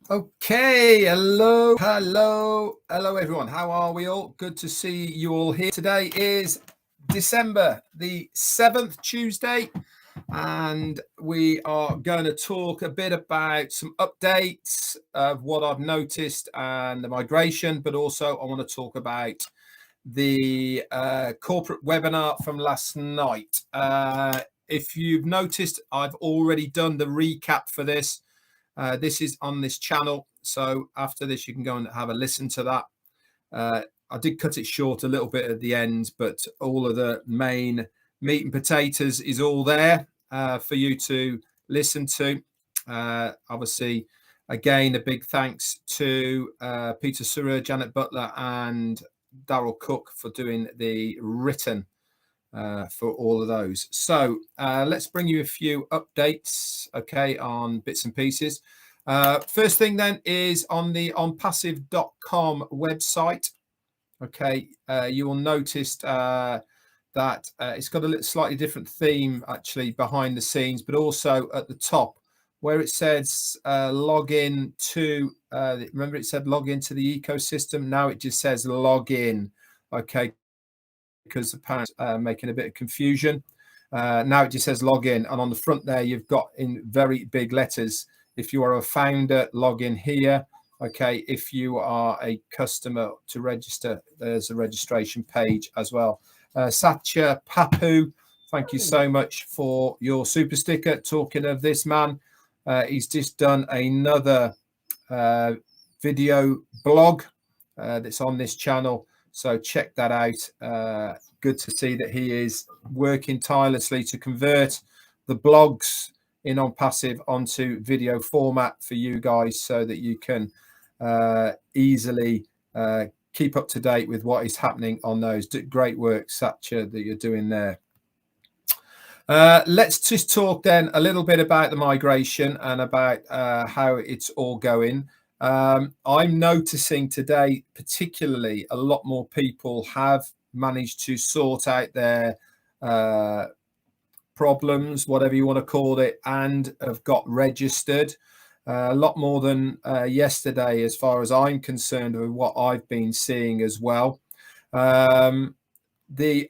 Okay, hello everyone. How are we all? Good to see you all here. Today is December the 7th, Tuesday, and we are going to talk a bit about some updates of what I've noticed and the migration, but also I want to talk about the corporate webinar from last night. If you've noticed, I've already done the recap for this. This is on this channel, so after this you can go and have a listen to that. I did cut it short a little bit at the end, but all of the main meat and potatoes is all there for you to listen to. Obviously, again, a big thanks to Peter Surrer, Janet Butler and Daryl Cook for doing the written for all of those. So let's bring you a few updates, okay, on bits and pieces. First thing then is on the onpassive.com website. Okay, you will notice that it's got a slightly different theme actually behind the scenes, but also at the top where it says log in to, remember it said log into the ecosystem. Now it just says log in. Okay, because apparently making a bit of confusion. Now it just says login, and on the front there you've got in very big letters, if you are a founder, log in here. Okay, if you are a customer to register, there's a registration page as well. Satya Papu, thank you so much for your super sticker. Talking of this man, he's just done another video blog that's on this channel. So check that out. Good to see that he is working tirelessly to convert the blogs in Onpassive onto video format for you guys so that you can easily keep up to date with what is happening on those. Great work, Satya, that you're doing there. Let's just talk then a little bit about the migration and about how it's all going. I'm noticing today, particularly, a lot more people have managed to sort out their problems, whatever you want to call it, and have got registered. A lot more than yesterday, as far as I'm concerned, with what I've been seeing as well. The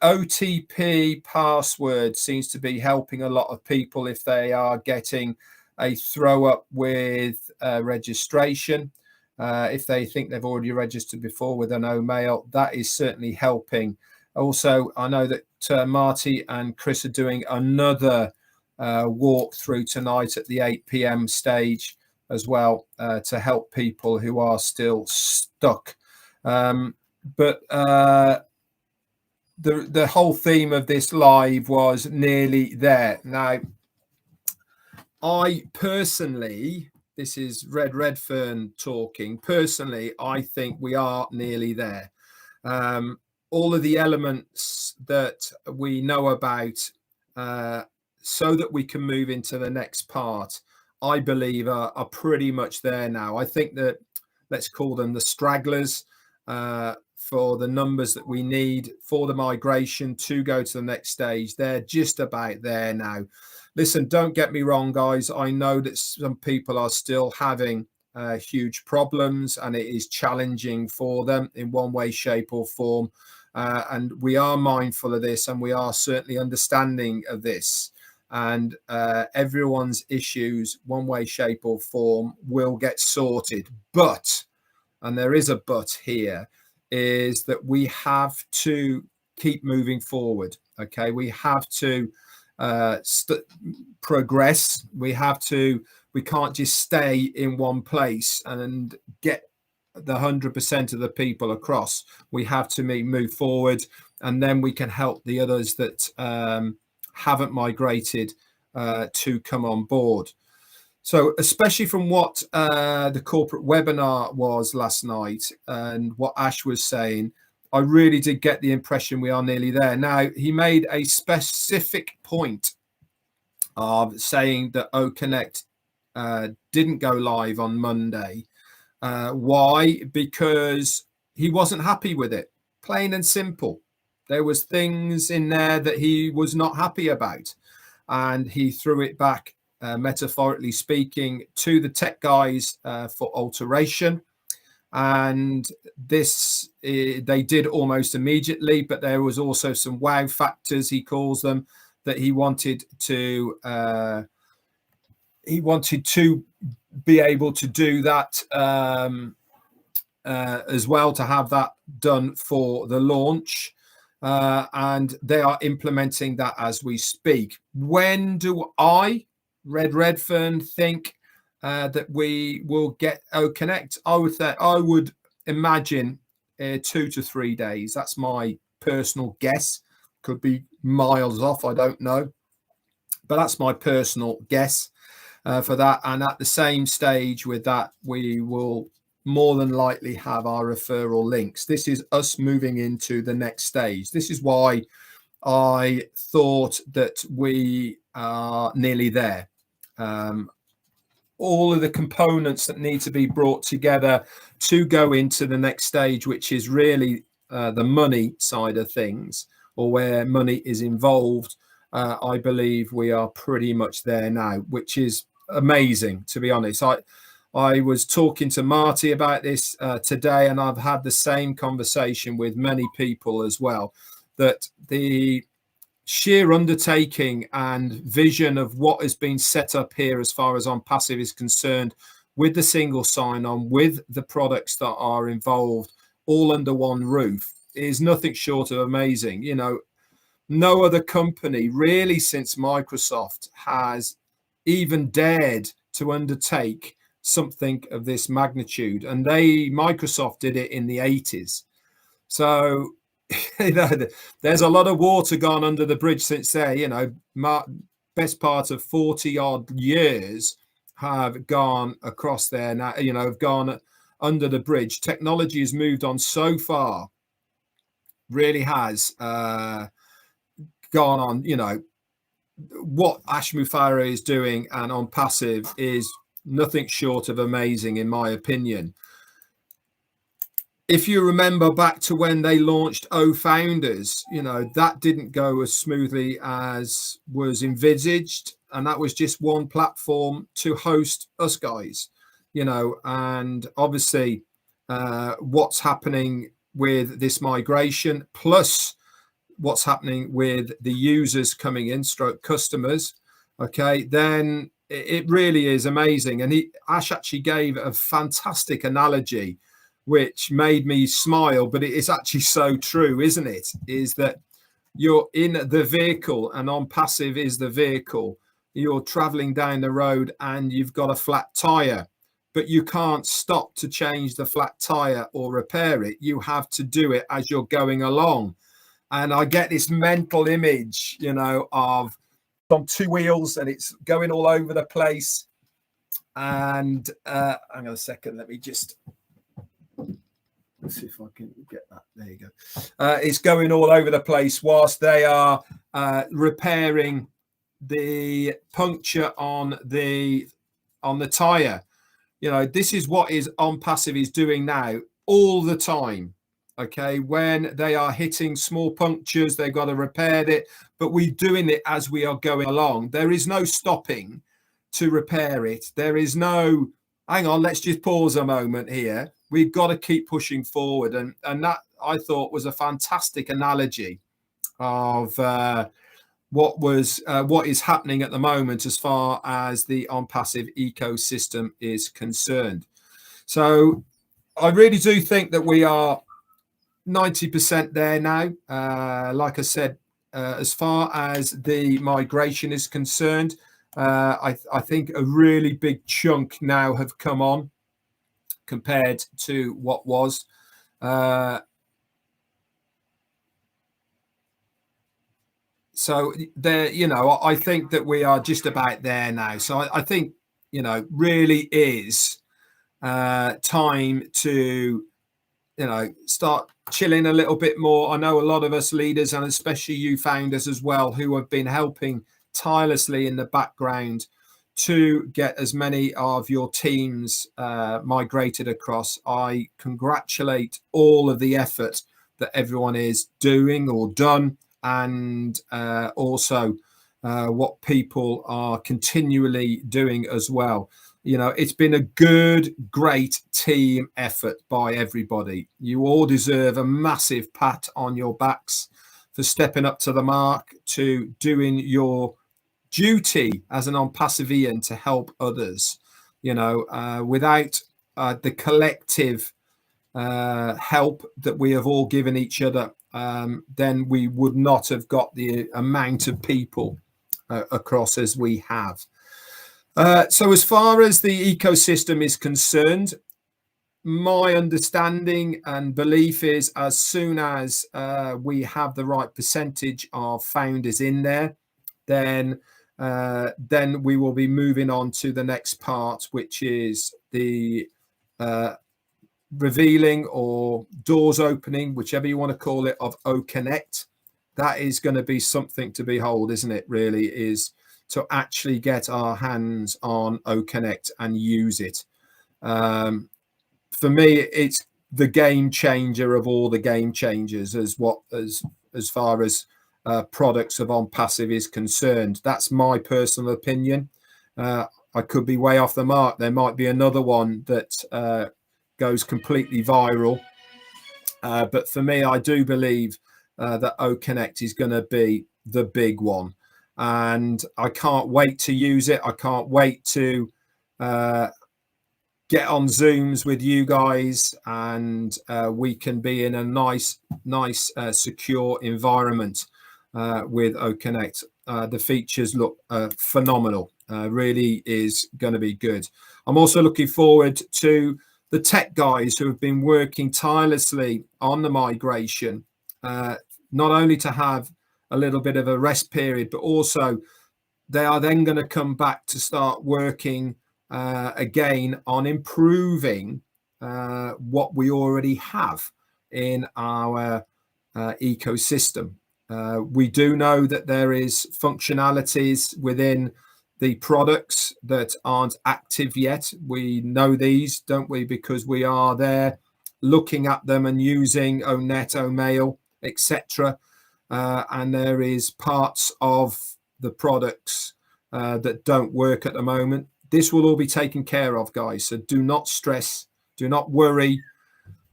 OTP password seems to be helping a lot of people if they are getting a throw up with registration. If they think they've already registered before with a no mail, that is certainly helping. Also, I know that Marty and Chris are doing another walk through tonight at the 8 p.m. stage as well to help people who are still stuck. But the whole theme of this live was nearly there. Now, I personally, this is Redfern talking. Personally, I think we are nearly there. All of the elements that we know about so that we can move into the next part, I believe are pretty much there now. I think that, let's call them the stragglers, for the numbers that we need for the migration to go to the next stage. They're just about there now. Listen, don't get me wrong, guys. I know that some people are still having huge problems and it is challenging for them in one way, shape or form. And we are mindful of this and we are certainly understanding of this. And everyone's issues, one way, shape or form, will get sorted. But, and there is a but here, is that we have to keep moving forward. Okay, we have to progress. We can't just stay in one place and get the 100% of the people across. We have to move forward, and then we can help the others that haven't migrated to come on board. So especially from what the corporate webinar was last night and what Ash was saying, I really did get the impression we are nearly there. Now, he made a specific point of saying that OConnect didn't go live on Monday. Why? Because he wasn't happy with it, plain and simple. There was things in there that he was not happy about, and he threw it back metaphorically speaking, to the tech guys for alteration. And this they did almost immediately, but there was also some wow factors, he calls them, that he wanted to be able to do that as well, to have that done for the launch. And they are implementing that as we speak. When do I, Redfern, think that we will get Connect? I would imagine 2 to 3 days. That's my personal guess. Could be miles off, I don't know, but that's my personal guess for that. And at the same stage with that, we will more than likely have our referral links. This is us moving into the next stage. This is why I thought that we are nearly there. All of the components that need to be brought together to go into the next stage, which is really the money side of things, or where money is involved. I believe we are pretty much there now, which is amazing, to be honest. I was talking to Marty about this today, and I've had the same conversation with many people as well, that the sheer undertaking and vision of what has been set up here as far as Onpassive is concerned, with the single sign-on, with the products that are involved, all under one roof, is nothing short of amazing. You know, no other company really since Microsoft has even dared to undertake something of this magnitude. And Microsoft did it in the 80s. So, you know, there's a lot of water gone under the bridge since there. You know, best part of 40 odd years have gone across there now, you know, have gone under the bridge. Technology has moved on so far, really has gone on. You know, what Ash Mufareh is doing and Onpassive is nothing short of amazing, in my opinion. If you remember back to when they launched Founders, you know, that didn't go as smoothly as was envisaged. And that was just one platform to host us guys, you know, and obviously what's happening with this migration, plus what's happening with the users coming in, stroke customers, okay, then it really is amazing. And Ash actually gave a fantastic analogy, which made me smile, but it is actually so true, isn't it? Is that you're in the vehicle and Onpassive is the vehicle. You're traveling down the road and you've got a flat tire, but you can't stop to change the flat tire or repair it. You have to do it as you're going along. And I get this mental image, you know, of on two wheels and it's going all over the place. And hang on a second, let me just... Let's see if I can get that. There you go. It's going all over the place whilst they are repairing the puncture on the tire. You know, this is what Onpassive is doing now all the time. Okay, when they are hitting small punctures, they've got to repair it, but we're doing it as we are going along. There is no stopping to repair it. There is no, hang on, let's just pause a moment here. We've got to keep pushing forward. And that, I thought, was a fantastic analogy of what is happening at the moment as far as the Onpassive ecosystem is concerned. So I really do think that we are 90% there now. Like I said, as far as the migration is concerned, I think a really big chunk now have come on compared to what was. So there, you know, I think that we are just about there now. So I think, you know, really is time to, you know, start chilling a little bit more. I know a lot of us leaders, and especially you founders as well, who have been helping tirelessly in the background to get as many of your teams migrated across. I congratulate all of the effort that everyone is doing or done, and also what people are continually doing as well. You know, it's been a good, great team effort by everybody. You all deserve a massive pat on your backs for stepping up to the mark, to doing your duty as an Onpassivian to help others. You know, without the collective help that we have all given each other, then we would not have got the amount of people across as we have. So as far as the ecosystem is concerned, my understanding and belief is as soon as we have the right percentage of founders in there, then we will be moving on to the next part, which is the revealing or doors opening, whichever you want to call it, of OConnect. That is going to be something to behold, isn't it? Really, is to actually get our hands on OConnect and use it. For me, it's the game changer of all the game changers, as far as products of Onpassive is concerned. That's my personal opinion. I could be way off the mark. There might be another one that goes completely viral. But for me, I do believe that OConnect is going to be the big one. And I can't wait to use it. I can't wait to get on Zooms with you guys, and we can be in a nice, secure environment with OConnect. The features look phenomenal. Really is going to be good. I'm also looking forward to the tech guys who have been working tirelessly on the migration, not only to have a little bit of a rest period, but also they are then going to come back to start working again on improving what we already have in our ecosystem. We do know that there is functionalities within the products that aren't active yet. We know these, don't we? Because we are there looking at them and using ONet, OMail, etc. And there is parts of the products that don't work at the moment. This will all be taken care of, guys. So do not stress, do not worry.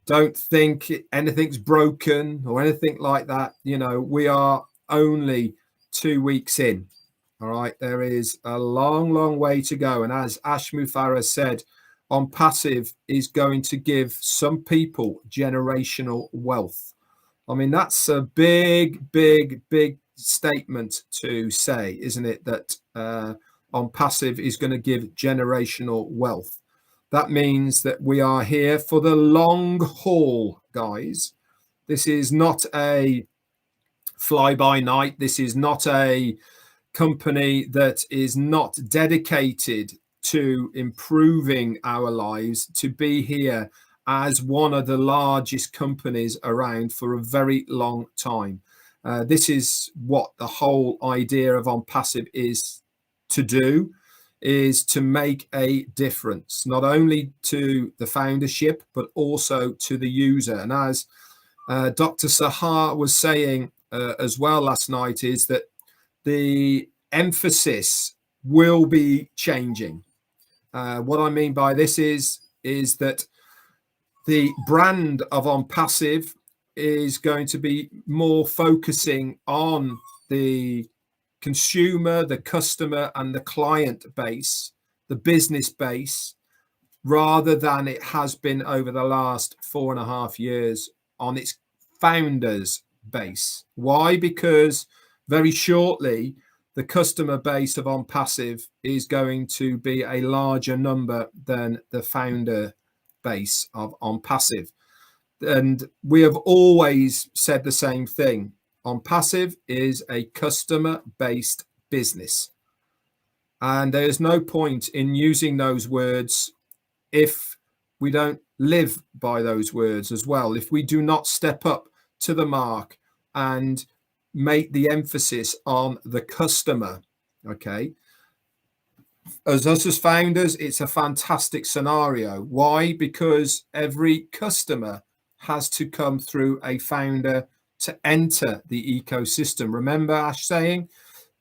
Don't think anything's broken or anything like that. You know, we are only 2 weeks in. All right, there is a long way to go. And as Ash Mufareh said, Onpassive is going to give some people generational wealth. I mean, that's a big statement to say, isn't it? That Onpassive is going to give generational wealth. That means that we are here for the long haul, guys. This is not a fly-by-night. This is not a company that is not dedicated to improving our lives, to be here as one of the largest companies around for a very long time. This is what the whole idea of Onpassive is to do, is to make a difference, not only to the foundership, but also to the user. And as Dr. Sahar was saying as well last night, is that the emphasis will be changing. What I mean by this is that the brand of Onpassive is going to be more focusing on the consumer, the customer, and the client base, the business base, rather than it has been over the last 4.5 years on its founders base. Why? Because very shortly, the customer base of Onpassive is going to be a larger number than the founder base of Onpassive. And we have always said the same thing. Onpassive is a customer-based business. And there's no point in using those words if we don't live by those words as well. If we do not step up to the mark and make the emphasis on the customer, okay? As us as founders, it's a fantastic scenario. Why? Because every customer has to come through a founder to enter the ecosystem. Remember Ash saying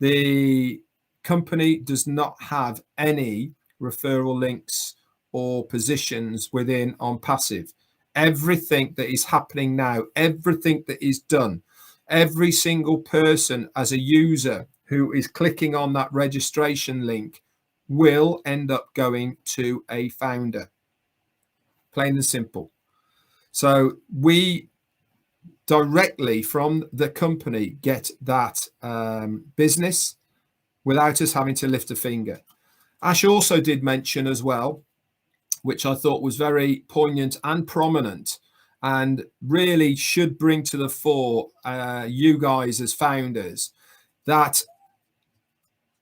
The company does not have any referral links or positions within Onpassive. Everything that is happening now, everything that is done, every single person as a user who is clicking on that registration link will end up going to a founder. Plain and simple. So we directly from the company get that business without us having to lift a finger. Ash also did mention as well, which I thought was very poignant and prominent, and really should bring to the fore you guys as founders, that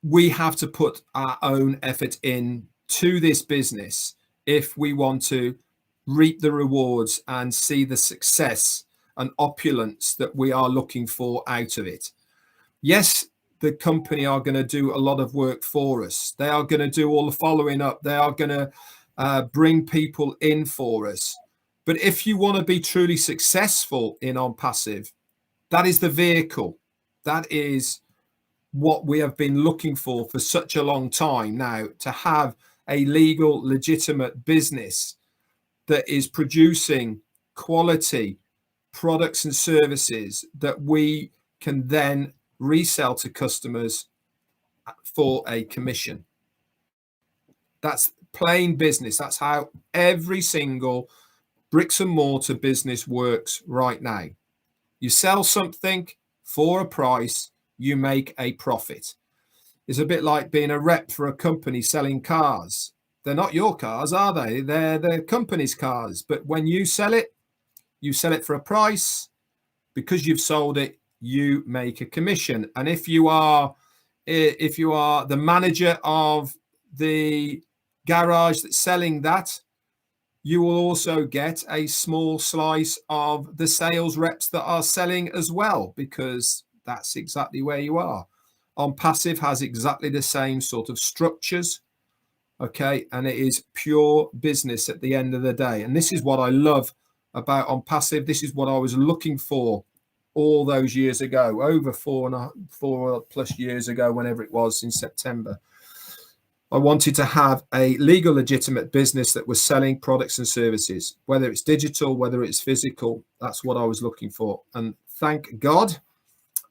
we have to put our own effort in to this business if we want to reap the rewards and see the success and opulence that we are looking for out of it. Yes, the company are going to do a lot of work for us. They are going to do all the following up. They are going to bring people in for us. But if you want to be truly successful in Onpassive, that is the vehicle. That is what we have been looking for such a long time now, to have a legal, legitimate business that is producing quality products and services that we can then resell to customers for a commission. That's plain business. That's how every single bricks and mortar business works right now. You sell something for a price, you make a profit. It's a bit like being a rep for a company selling cars. They're not your cars, are they? They're the company's cars. But when you sell it for a price. Because you've sold it, you make a commission. And if you are the manager of the garage that's selling that, you will also get a small slice of the sales reps that are selling as well, because that's exactly where you are. Onpassive has exactly the same sort of structures, okay, and it is pure business at the end of the day. And this is what I love about Onpassive. This is what I was looking for all those years ago, over 4+ years ago, whenever it was, in September. I wanted to have a legal, legitimate business that was selling products and services, whether it's digital, whether it's physical. That's what I was looking for. And thank God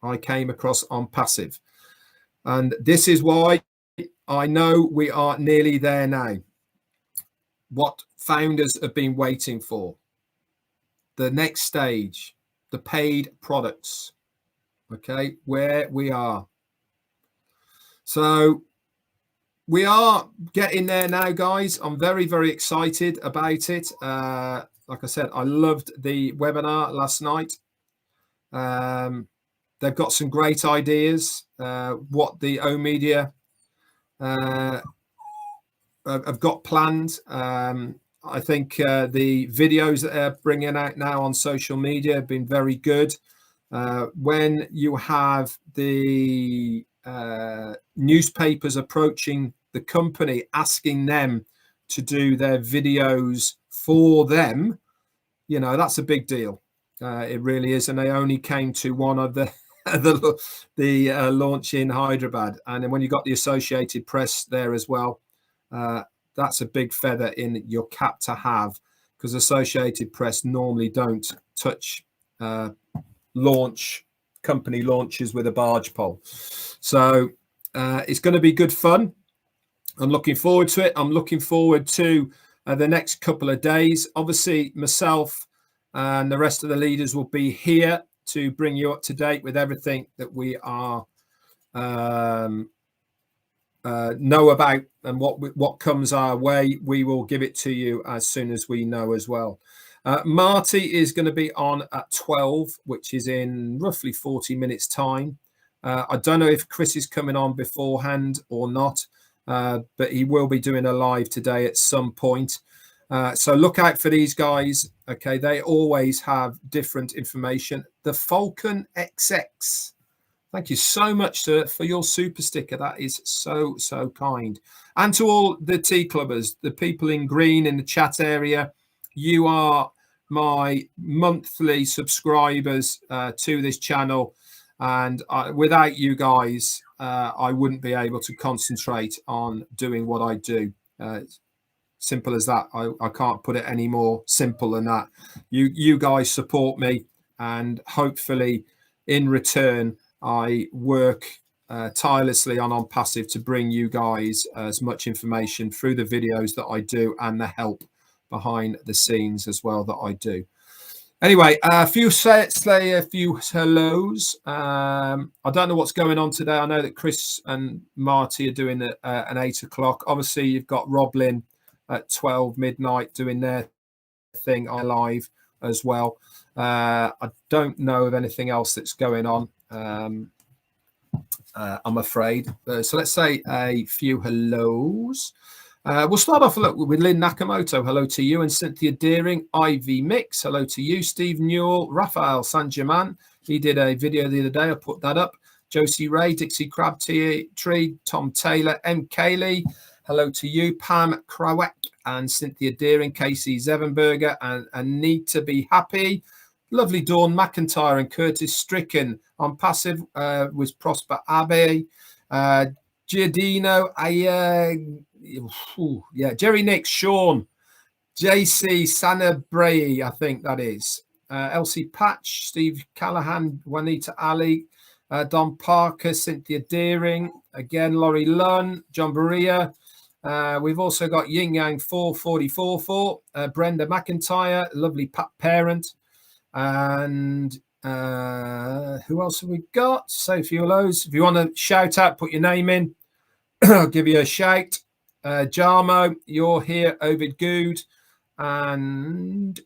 I came across Onpassive. And this is why I know we are nearly there now. What founders have been waiting for. The next stage, the paid products, okay, where we are. So we are getting there now, guys. I'm very, very excited about it. Like I said, I loved the webinar last night. They've got some great ideas, what the O Media have got planned. I think the videos that they're bringing out now on social media have been very good. When you have the newspapers approaching the company, asking them to do their videos for them, you know, that's a big deal. It really is. And they only came to one of the launch in Hyderabad. And then when you got the Associated Press there as well, that's a big feather in your cap to have, because Associated Press normally don't touch company launches with a barge pole. So it's going to be good fun. I'm looking forward to it. I'm looking forward to the next couple of days. Obviously, myself and the rest of the leaders will be here to bring you up to date with everything that we are know about, and what comes our way. We will give it to you as soon as we know as well. Marty is going to be on at 12, which is in roughly 40 minutes time. I don't know if Chris is coming on beforehand or not, but he will be doing a live today at some point. So look out for these guys. Okay, they always have different information. The Falcon XX. Thank you so much, sir, for your super sticker. That is so, so kind. And to all the tea clubbers, the people in green in the chat area, you are my monthly subscribers to this channel. And without you guys, I wouldn't be able to concentrate on doing what I do. Simple as that. I can't put it any more simple than that. You guys support me, and hopefully in return I work tirelessly on Onpassive to bring you guys as much information through the videos that I do and the help behind the scenes as well that I do. Anyway, a few hellos. I don't know what's going on today. I know that Chris and Marty are doing an 8 o'clock. Obviously, you've got Roblin at 12 midnight doing their thing on live as well. I don't know of anything else that's going on, I'm afraid. So let's say a few hellos. We'll start off with Lynn Nakamoto. Hello to you. And Cynthia Deering, Ivy Mix. Hello to you. Steve Newell, Raphael Sanjaman. He did a video the other day. I put that up. Josie Ray, Dixie Crabtree, Tom Taylor, M. Cayley. Hello to you. Pam Krawek and Cynthia Deering, Casey Zevenberger, and Need to Be Happy. Lovely Dawn McIntyre and Curtis Stricken. Onpassive was Prosper Abbey. Giardino, Jerry Nix, Sean, JC Sanabray, I think that is. Elsie Patch, Steve Callahan, Juanita Ali, Don Parker, Cynthia Deering, again, Laurie Lunn, John Berea. We've also got Yin Yang 4444, Brenda McIntyre, lovely Pat Parent, and who else have we got? Say a few of those. If you want to shout out, put your name in. I'll give you a shout. Jarmo, you're here. Ovid Good, and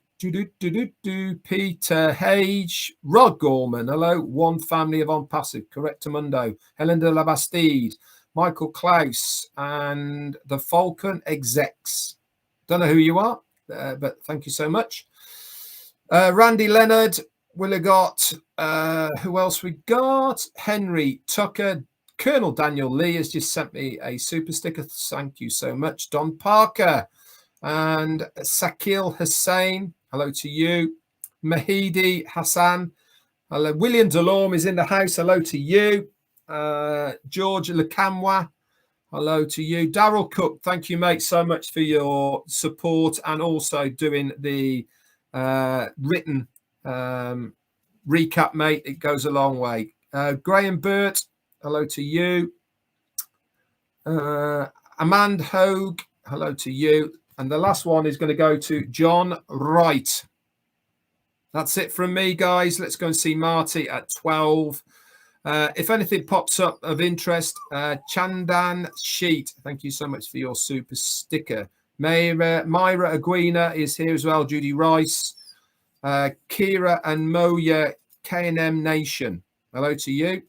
Peter Hage, Rod Gorman. Hello, One Family of Onpassive, Correctamundo, Helen de la Bastide, Michael Klaus, and the Falcon Execs. Don't know who you are, but thank you so much. Randy Leonard, will have got who else we got? Henry Tucker. Colonel Daniel Lee has just sent me a super sticker. Thank you so much. Don Parker and Sakil Hussain. Hello to you. Mahidi Hassan. Hello. William Delorme is in the house. Hello to you. George Lakamwa. Hello to you. Daryl Cook. Thank you, mate, so much for your support and also doing the written recap, mate. It goes a long way. Graham Burt. Hello to you. Amand Hogue. Hello to you. And the last one is going to go to John Wright. That's it from me, guys. Let's go and see Marty at 12. If anything pops up of interest, Chandan Sheet, thank you so much for your super sticker. Myra Aguina is here as well. Judy Rice. Kira and Moya, K&M Nation. Hello to you.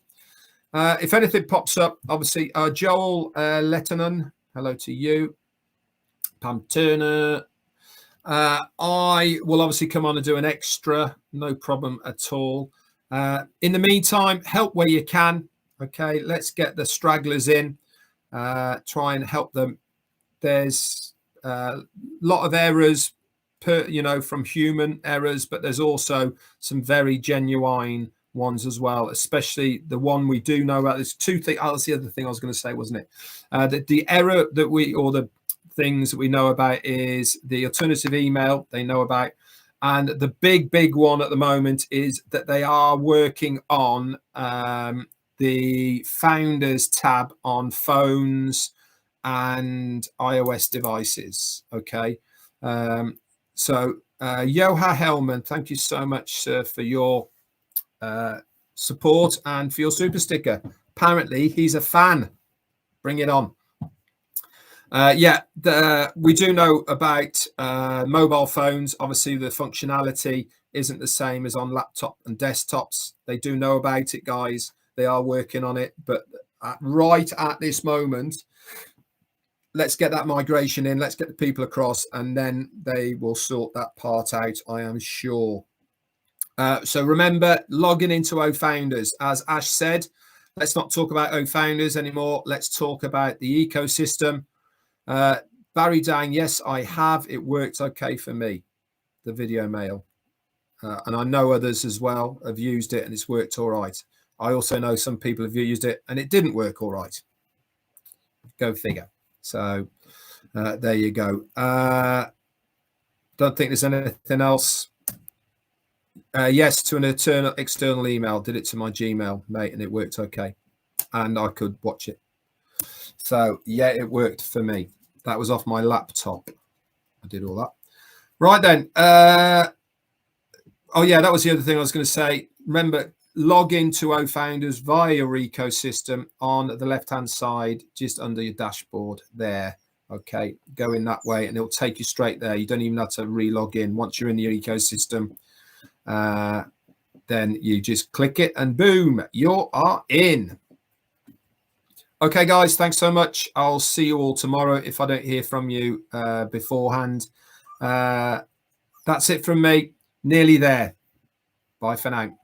If anything pops up, obviously, Joel Letterman, hello to you. Pam Turner. I will obviously come on and do an extra, no problem at all. In the meantime, help where you can. Okay, let's get the stragglers in. Try and help them. There's a lot of errors, from human errors, but there's also some very genuine ones as well, especially the one we do know about. There's two things. Oh, that's the other thing I was going to say, wasn't it? The error that the things that we know about is the alternative email they know about. And the big one at the moment is that they are working on the Founders tab on phones and iOS devices. Okay. So Yoha Hellman, thank you so much, sir, for your support and for your super sticker. Apparently he's a fan. Bring it on. We do know about mobile phones. Obviously the functionality isn't the same as on laptop and desktops. They do know about it, guys. They are working on it, but right at this moment, let's get that migration in, let's get the people across, and then they will sort that part out, I am sure. So remember, logging into OFounders, as Ash said, let's not talk about OFounders anymore. Let's talk about the ecosystem. Barry Dang, yes, I have. It worked okay for me, the video mail. And I know others as well have used it and it's worked all right. I also know some people have used it and it didn't work all right. Go figure. So there you go. Don't think there's anything else. Yes, to an external email. Did it to my Gmail, mate, and it worked okay. And I could watch it. So, yeah, it worked for me. That was off my laptop. I did all that. Right then. Oh, yeah, that was the other thing I was going to say. Remember, log into OFounders via your ecosystem on the left-hand side, just under your dashboard there. Okay, go in that way and it'll take you straight there. You don't even have to re-log in. Once you're in your ecosystem, then you just click it and boom, you are in. Okay, guys, thanks so much. I'll see you all tomorrow if I don't hear from you beforehand. That's it from me. Nearly there. Bye for now.